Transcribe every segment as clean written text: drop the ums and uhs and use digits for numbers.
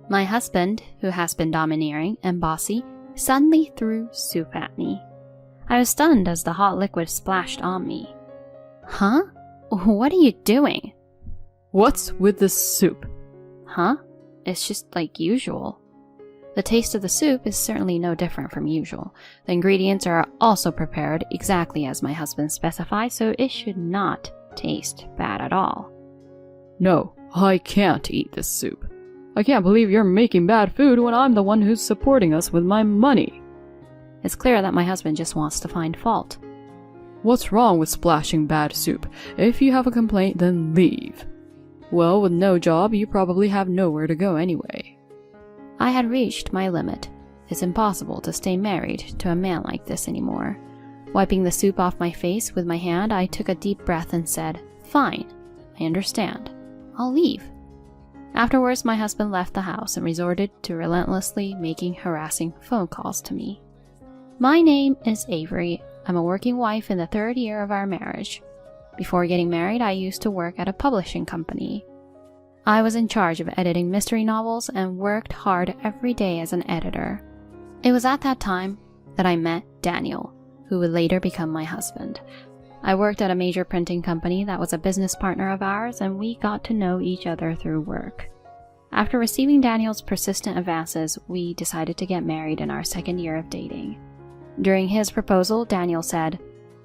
My husband, who has been domineering and bossy, suddenly threw soup at me. I was stunned as the hot liquid splashed on me. Huh? What are you doing? What's with the soup? Huh? It's just like usual. The taste of the soup is certainly no different from usual. The ingredients are also prepared exactly as my husband specified, so it should not taste bad at all. No, I can't eat this soup. I can't believe you're making bad food when I'm the one who's supporting us with my money. It's clear that my husband just wants to find fault. What's wrong with splashing bad soup? If you have a complaint, then leave. Well, with no job, you probably have nowhere to go anyway. I had reached my limit. It's impossible to stay married to a man like this anymore. Wiping the soup off my face with my hand, I took a deep breath and said, "Fine, I understand. I'll leave." Afterwards, my husband left the house and resorted to relentlessly making harassing phone calls to me. My name is Avery. I'm a working wife in the 3rd year of our marriage. Before getting married, I used to work at a publishing company. I was in charge of editing mystery novels and worked hard every day as an editor. It was at that time that I met Daniel, who would later become my husband. I worked at a major printing company that was a business partner of ours, and we got to know each other through work. After receiving Daniel's persistent advances, we decided to get married in our 2nd year of dating. During his proposal, Daniel said,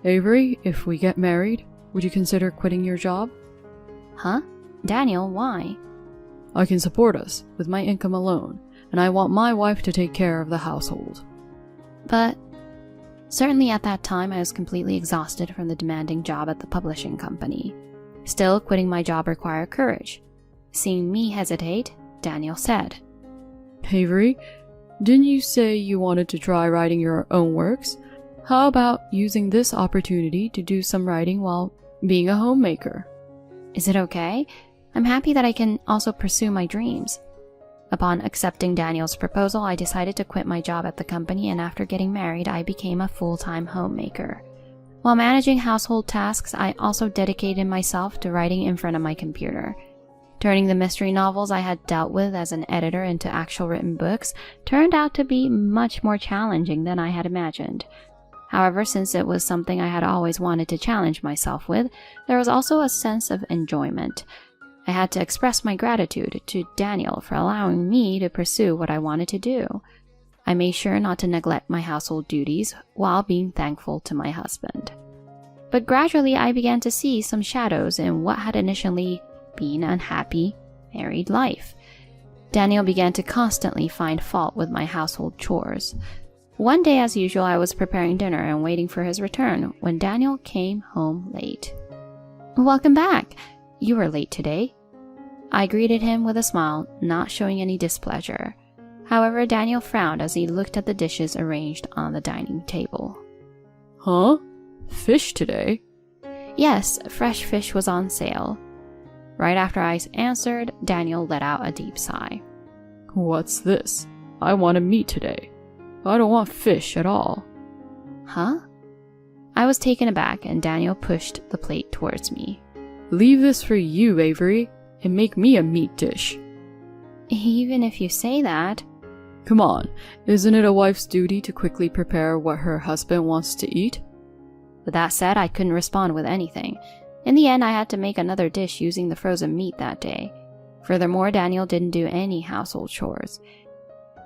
Avery, if we get married, would you consider quitting your job? Huh? Daniel, why? I can support us with my income alone, and I want my wife to take care of the household. But certainly at that time, I was completely exhausted from the demanding job at the publishing company. Still, quitting my job required courage. Seeing me hesitate, Daniel said, Avery, didn't you say you wanted to try writing your own works? How about using this opportunity to do some writing while being a homemaker? Is it okay? I'm happy that I can also pursue my dreams. Upon accepting Daniel's proposal, I decided to quit my job at the company, and after getting married, I became a full-time homemaker. While managing household tasks, I also dedicated myself to writing in front of my computer. Turning the mystery novels I had dealt with as an editor into actual written books turned out to be much more challenging than I had imagined. However, since it was something I had always wanted to challenge myself with, there was also a sense of enjoyment. I had to express my gratitude to Daniel for allowing me to pursue what I wanted to do. I made sure not to neglect my household duties while being thankful to my husband. But gradually I began to see some shadows in what had initially been an unhappy married life. Daniel began to constantly find fault with my household chores. One day, as usual, I was preparing dinner and waiting for his return when Daniel came home late. "Welcome back. You were late today." I greeted him with a smile, not showing any displeasure. However, Daniel frowned as he looked at the dishes arranged on the dining table. Huh? Fish today? Yes, fresh fish was on sale. Right after I answered, Daniel let out a deep sigh. What's this? I wanted meat today. I don't want fish at all. Huh? I was taken aback, and Daniel pushed the plate towards me. Leave this for you, Avery, and make me a meat dish. Even if you say that. Come on, isn't it a wife's duty to quickly prepare what her husband wants to eat? With that said, I couldn't respond with anything. In the end, I had to make another dish using the frozen meat that day. Furthermore, Daniel didn't do any household chores.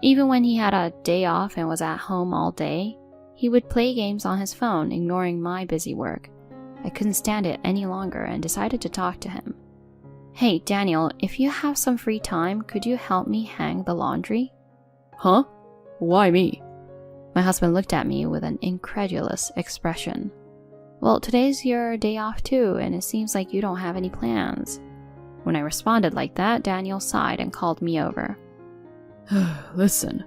Even when he had a day off and was at home all day, he would play games on his phone, ignoring my busy work. I couldn't stand it any longer and decided to talk to him. Hey, Daniel, if you have some free time, could you help me hang the laundry? Huh? Why me? My husband looked at me with an incredulous expression. Well, today's your day off too, and it seems like you don't have any plans. When I responded like that, Daniel sighed and called me over. Listen,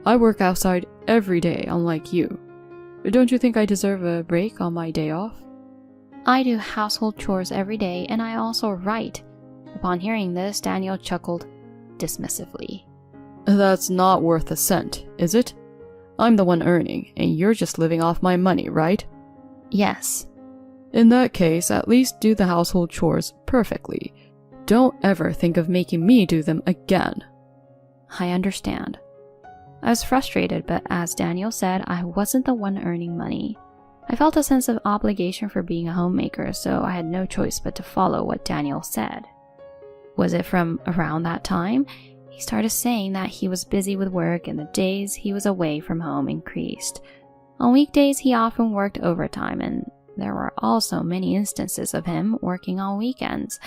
I work outside every day, unlike you. Don't you think I deserve a break on my day off? I do household chores every day, and I also write. Upon hearing this, Daniel chuckled dismissively. That's not worth a cent, is it? I'm the one earning, and you're just living off my money, right? Yes. In that case, at least do the household chores perfectly. Don't ever think of making me do them again. I understand. I was frustrated, but as Daniel said, I wasn't the one earning money. I felt a sense of obligation for being a homemaker, so I had no choice but to follow what Daniel said. Was it from around that time? He started saying that he was busy with work and the days he was away from home increased. On weekdays, he often worked overtime, and there were also many instances of him working on weekends.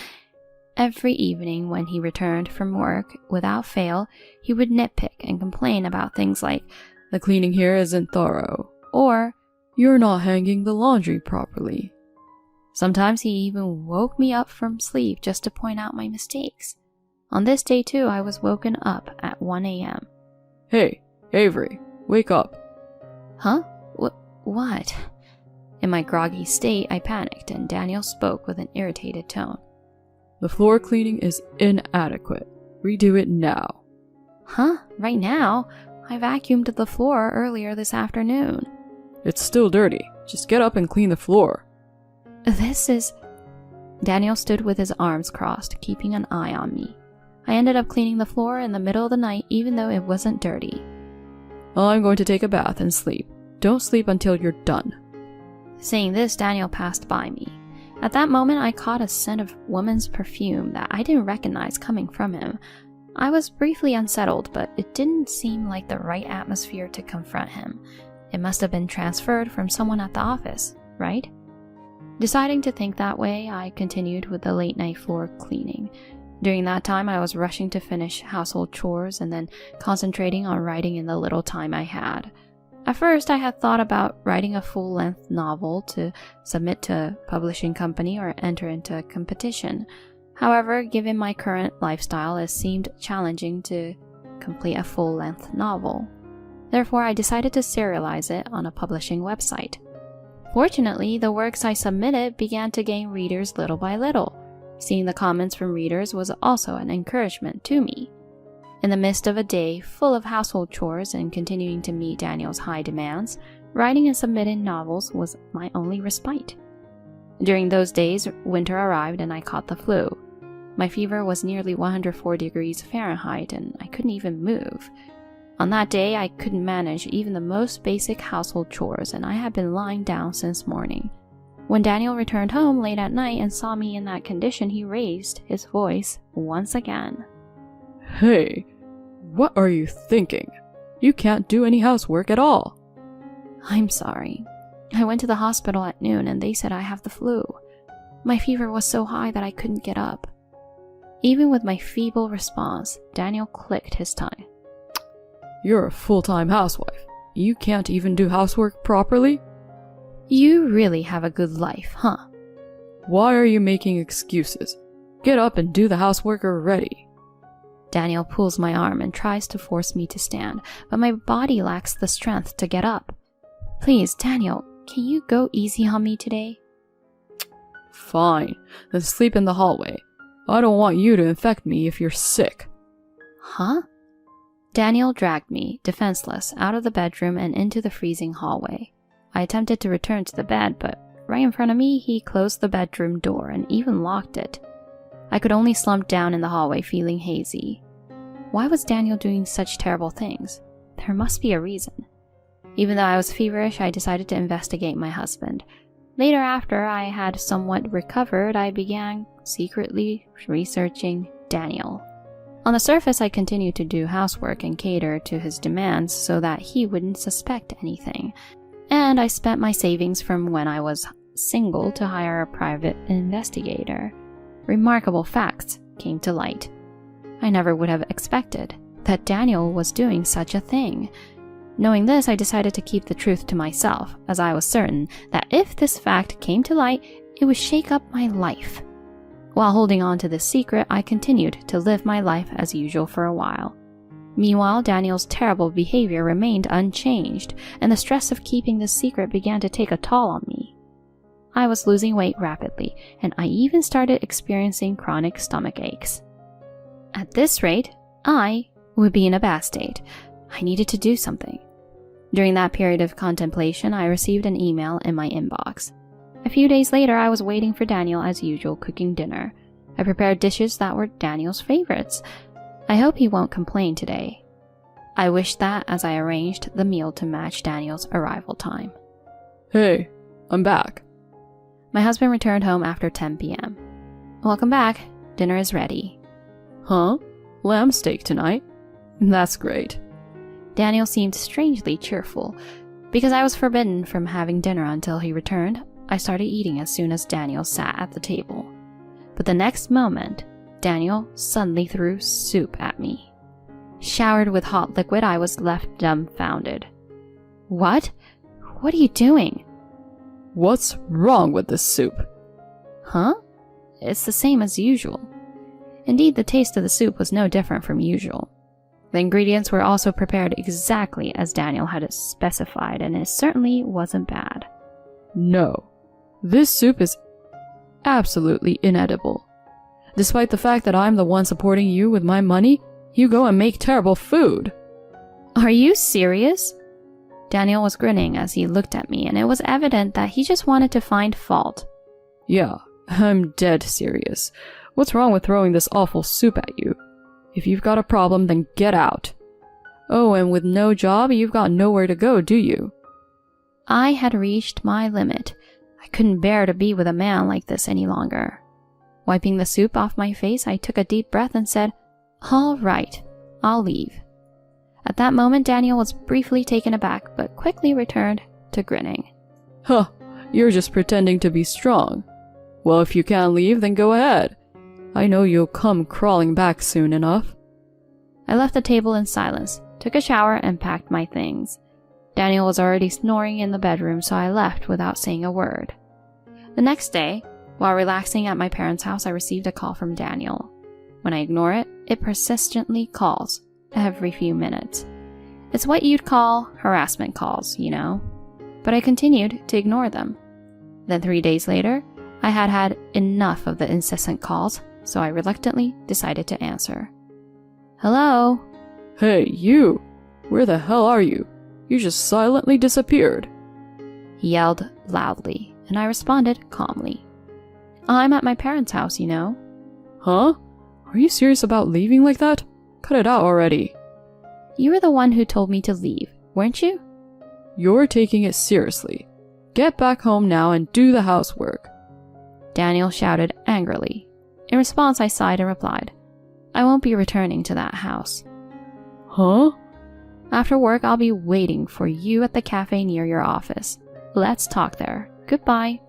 Every evening when he returned from work, without fail, he would nitpick and complain about things like, "The cleaning here isn't thorough," or, "You're not hanging the laundry properly." sometimes he even woke me up from sleep just to point out my mistakes. On this day too, I was woken up at 1 a.m. "Hey, Avery, wake up." Huh? What? In my groggy state, I panicked, and Daniel spoke with an irritated tone. "The floor cleaning is inadequate. Redo it now." Huh? Right now? I vacuumed the floor earlier this afternoon. "It's still dirty. Just get up and clean the floor." This is... Daniel stood with his arms crossed, keeping an eye on me. I ended up cleaning the floor in the middle of the night, even though it wasn't dirty. "I'm going to take a bath and sleep. Don't sleep until you're done." Saying this, Daniel passed by me. At that moment, I caught a scent of woman's perfume that I didn't recognize coming from him. I was briefly unsettled, but it didn't seem like the right atmosphere to confront him. It must have been transferred from someone at the office, right? Deciding to think that way, I continued with the late-night floor cleaning. During that time, I was rushing to finish household chores and then concentrating on writing in the little time I had. At first, I had thought about writing a full-length novel to submit to a publishing company or enter into a competition. However, given my current lifestyle, it seemed challenging to complete a full-length novel. Therefore, I decided to serialize it on a publishing website. Fortunately, the works I submitted began to gain readers little by little. Seeing the comments from readers was also an encouragement to me. In the midst of a day full of household chores and continuing to meet Daniel's high demands, writing and submitting novels was my only respite. During those days, winter arrived and I caught the flu. My fever was nearly 104 degrees Fahrenheit and I couldn't even move. On that day, I couldn't manage even the most basic household chores and I had been lying down since morning. When Daniel returned home late at night and saw me in that condition, he raised his voice once again. "Hey, what are you thinking? You can't do any housework at all." I'm sorry. I went to the hospital at noon and they said I have the flu. My fever was so high that I couldn't get up. Even with my feeble response, Daniel clicked his tongue. "You're a full-time housewife. You can't even do housework properly?" You really have a good life, huh? "Why are you making excuses? Get up and do the housework already." Daniel pulls my arm and tries to force me to stand, but my body lacks the strength to get up. Please, Daniel, can you go easy on me today? "Fine, then sleep in the hallway. I don't want you to infect me if you're sick." Huh? Daniel dragged me, defenseless, out of the bedroom and into the freezing hallway. I attempted to return to the bed, but right in front of me, he closed the bedroom door and even locked it. I could only slump down in the hallway feeling hazy. Why was Daniel doing such terrible things? There must be a reason. Even though I was feverish, I decided to investigate my husband. Later, after I had somewhat recovered, I began secretly researching Daniel. On the surface, I continued to do housework and cater to his demands so that he wouldn't suspect anything. And I spent my savings from when I was single to hire a private investigator. Remarkable facts came to light. I never would have expected that Daniel was doing such a thing. Knowing this, I decided to keep the truth to myself, as I was certain that if this fact came to light, it would shake up my life. While holding on to this secret, I continued to live my life as usual for a while. Meanwhile, Daniel's terrible behavior remained unchanged, and the stress of keeping this secret began to take a toll on me. I was losing weight rapidly, and I even started experiencing chronic stomach aches. At this rate, I would be in a bad state. I needed to do something. During that period of contemplation, I received an email in my inbox. A few days later, I was waiting for Daniel as usual, cooking dinner. I prepared dishes that were Daniel's favorites. I hope he won't complain today. I wished that as I arranged the meal to match Daniel's arrival time. Hey, I'm back. My husband returned home after 10 p.m. Welcome back. Dinner is ready. Huh? Lamb steak tonight? That's great. Daniel seemed strangely cheerful. Because I was forbidden from having dinner until he returned, I started eating as soon as Daniel sat at the table. But the next moment, Daniel suddenly threw soup at me. Showered with hot liquid, I was left dumbfounded. What? What are you doing? What's wrong with this soup? Huh? It's the same as usual. Indeed, the taste of the soup was no different from usual. The ingredients were also prepared exactly as Daniel had specified, and it certainly wasn't bad. No, this soup is absolutely inedible. Despite the fact that I'm the one supporting you with my money, you go and make terrible food. Are you serious? Daniel was grinning as he looked at me, and it was evident that he just wanted to find fault. Yeah, I'm dead serious. What's wrong with throwing this awful soup at you? If you've got a problem, then get out. Oh, and with no job, you've got nowhere to go, do you? I had reached my limit. I couldn't bear to be with a man like this any longer. Wiping the soup off my face, I took a deep breath and said, "All right, I'll leave." At that moment, Daniel was briefly taken aback, but quickly returned to grinning. Huh, you're just pretending to be strong. Well, if you can't leave, then go ahead. I know you'll come crawling back soon enough. I left the table in silence, took a shower, and packed my things. Daniel was already snoring in the bedroom, so I left without saying a word. The next day, while relaxing at my parents' house, I received a call from Daniel. When I ignore it, it persistently calls every few minutes. It's what you'd call harassment calls, you know. But I continued to ignore them. Then 3 days later, I had had enough of the incessant calls, so I reluctantly decided to answer. Hello? Hey, you! Where the hell are you? You just silently disappeared. He yelled loudly, and I responded calmly. I'm at my parents' house, you know. Huh? Are you serious about leaving like that? Cut it out already. You were the one who told me to leave, weren't you? You're taking it seriously. Get back home now and do the housework. Daniel shouted angrily. In response, I sighed and replied, I won't be returning to that house. Huh? After work, I'll be waiting for you at the cafe near your office. Let's talk there. Goodbye.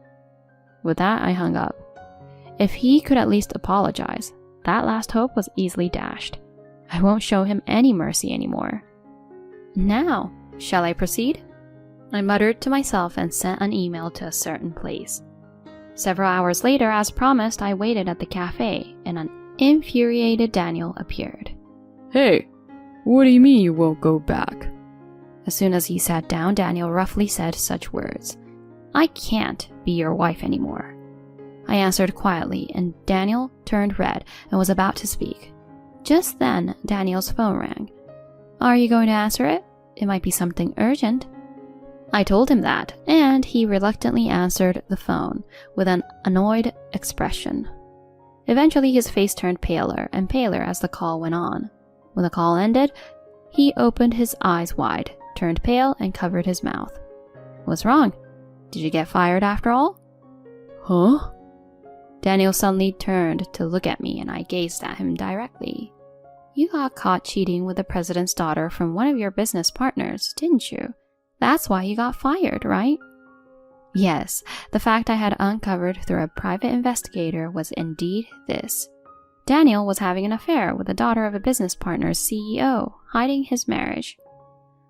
With that, I hung up. If he could at least apologize, that last hope was easily dashed. I won't show him any mercy anymore. Now, shall I proceed? I muttered to myself and sent an email to a certain place. Several hours later, as promised, I waited at the cafe, and an infuriated Daniel appeared. Hey, what do you mean you won't go back? As soon as he sat down, Daniel roughly said such words. I can't be your wife anymore. I answered quietly, and Daniel turned red and was about to speak. Just then, Daniel's phone rang. Are you going to answer it? It might be something urgent. I told him that, and he reluctantly answered the phone with an annoyed expression. Eventually, his face turned paler and paler as the call went on. When the call ended, he opened his eyes wide, turned pale, and covered his mouth. What's wrong? Did you get fired after all? Huh? Daniel suddenly turned to look at me, and I gazed at him directly. You got caught cheating with the president's daughter from one of your business partners, didn't you? That's why you got fired, right? Yes, the fact I had uncovered through a private investigator was indeed this. Daniel was having an affair with the daughter of a business partner's CEO, hiding his marriage.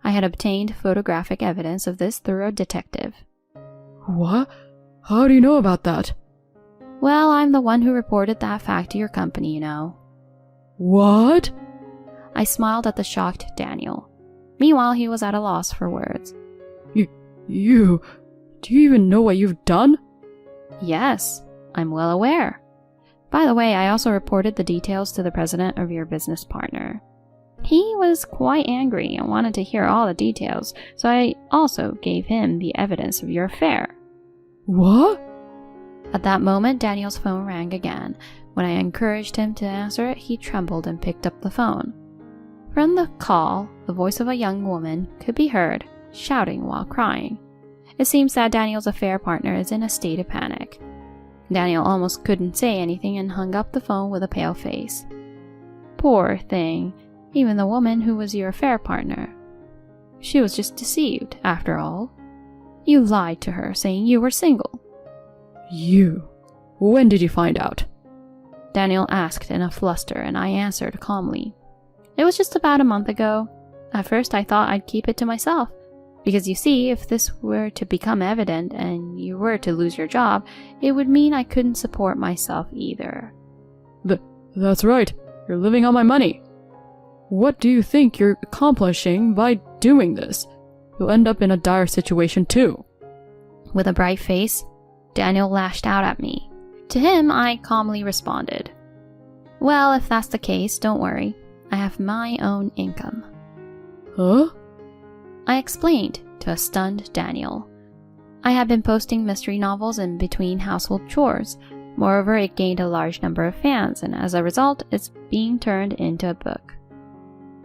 I had obtained photographic evidence of this through a detective. What? How do you know about that? Well, I'm the one who reported that fact to your company, you know. What? I smiled at the shocked Daniel. Meanwhile, he was at a loss for words. Do you even know what you've done? Yes, I'm well aware. By the way, I also reported the details to the president of your business partner. He was quite angry and wanted to hear all the details, so I also gave him the evidence of your affair. What? At that moment, Daniel's phone rang again. When I encouraged him to answer it, he trembled and picked up the phone. From the call, the voice of a young woman could be heard, shouting while crying. It seems that Daniel's affair partner is in a state of panic. Daniel almost couldn't say anything and hung up the phone with a pale face. Poor thing, even the woman who was your affair partner. She was just deceived, after all. You lied to her, saying you were single. You? When did you find out? Daniel asked in a fluster, and I answered calmly. It was just about a month ago. At first I thought I'd keep it to myself, because you see, if this were to become evident and you were to lose your job, it would mean I couldn't support myself either. That's right. You're living on my money. What do you think you're accomplishing by doing this? You'll end up in a dire situation too. With a bright face, Daniel lashed out at me. To him, I calmly responded, Well, if that's the case, don't worry. I have my own income. Huh? I explained to a stunned Daniel. I had been posting mystery novels in between household chores. Moreover, it gained a large number of fans, and as a result, it's being turned into a book.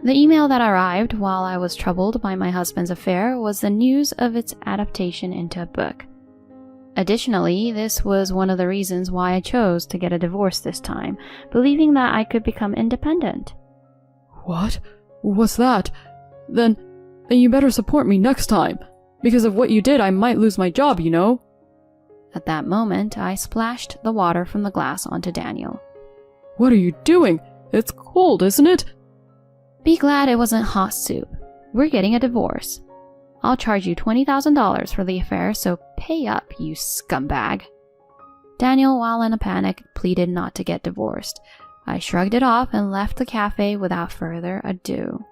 The email that arrived while I was troubled by my husband's affair was the news of its adaptation into a book. Additionally, this was one of the reasons why I chose to get a divorce this time, believing that I could become independent. What? What's that? Then you better support me next time. Because of what you did, I might lose my job, you know? At that moment, I splashed the water from the glass onto Daniel. What are you doing? It's cold, isn't it? Be glad it wasn't hot soup. We're getting a divorce. I'll charge you $20,000 for the affair, so pay up, you scumbag. Daniel, while in a panic, pleaded not to get divorced. I shrugged it off and left the cafe without further ado.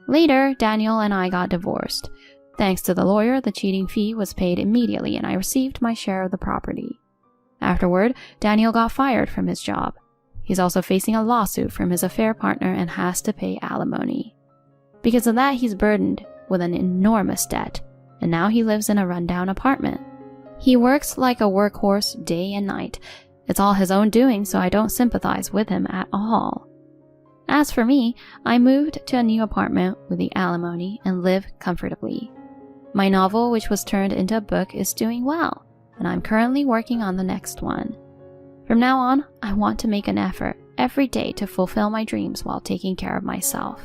Later, Daniel and I got divorced. Thanks to the lawyer, the cheating fee was paid immediately and I received my share of the property. Afterward, Daniel got fired from his job. He's also facing a lawsuit from his affair partner and has to pay alimony. Because of that, he's burdened with an enormous debt, and now he lives in a rundown apartment. He works like a workhorse day and night. It's all his own doing, so I don't sympathize with him at all. As for me, I moved to a new apartment with the alimony and live comfortably. My novel, which was turned into a book, is doing well, and I'm currently working on the next one. From now on, I want to make an effort every day to fulfill my dreams while taking care of myself.